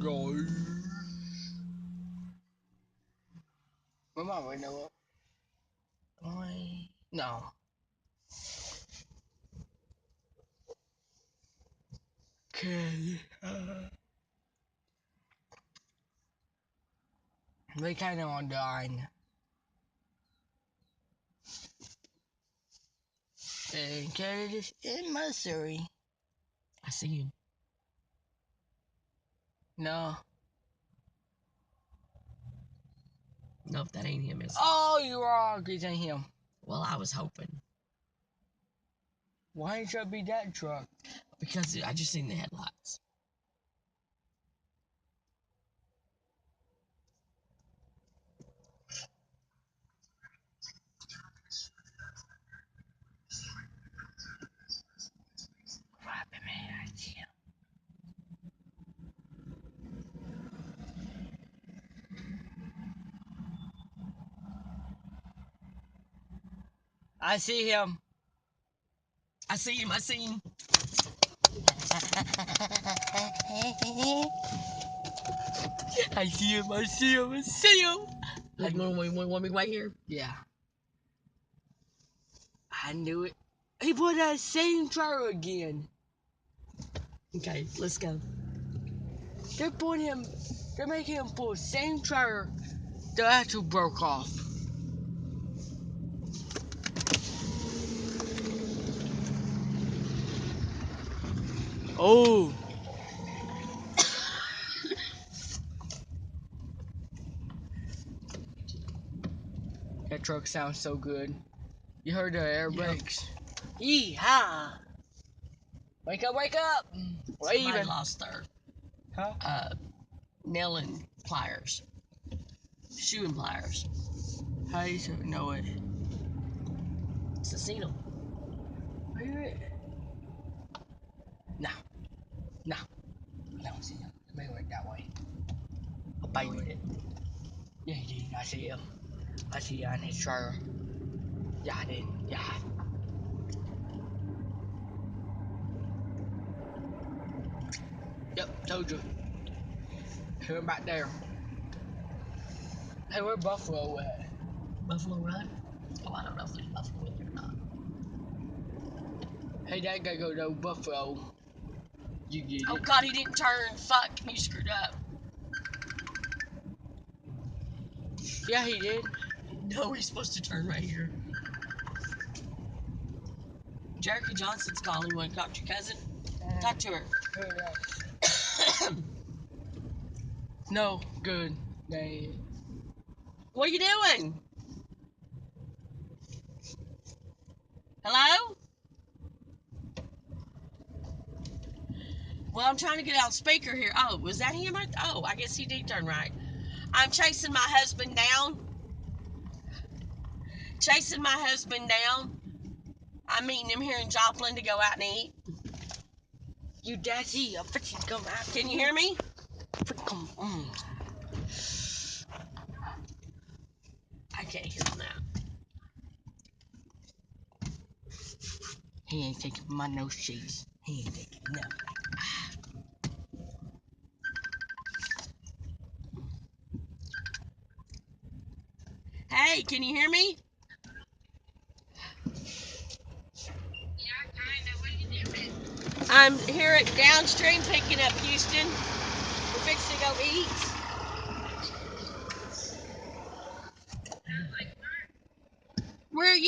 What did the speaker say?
guys. My mom would know it. No. Okay. We kind of on dying. And Canada's in Missouri. I see him. No. Nope, that ain't him, is it? Oh, you're wrong. It ain't him. Well, I was hoping. Why ain't you be that truck? Because I just seen the headlights. I see him. I see him. I see him. I see him. I see him. I see him. Want me right here? Yeah. I knew it. He put that same trailer again. Okay, let's go. They're making him pull the same trailer the axle broke off. Oh. That truck sounds so good. You heard the air brakes? Yee-haw! Wake up, wake up! Somebody lost their Huh? nail and pliers. Shoe and pliers. How do you know it? It's a signal. Where you at? No. No. I don't see him. Maybe went that way. I'll bite it. Yeah, he did. I see him. I see you on his trailer. Yeah, I did. Yeah. Yep, told you. He went back there. Hey, where Buffalo at? Buffalo Run? Oh, I don't know if there's Buffalo in there or not. Hey, Dad gotta go to Buffalo. You get it. Oh, God, he didn't turn. Fuck, you screwed up. Yeah, he did. No, he's supposed to turn right here. Jerica Johnson's calling. You want to talk to your cousin? Talk to her. No, good. Dang. What are you doing? Hello? Well, I'm trying to get out speaker here. Oh, was that him? I guess he did turn right. I'm chasing my husband down. I'm meeting him here in Joplin to go out and eat. You daddy, I'm fixing to come after Can you hear me? I can't hear him now. He ain't taking my nose cheese. He ain't taking nothing. Hey, can you hear me? Yeah, kinda. What are you doing? I'm here at Downstream picking up Houston. We're fixing to go eat. Sounds like fun. Where are you?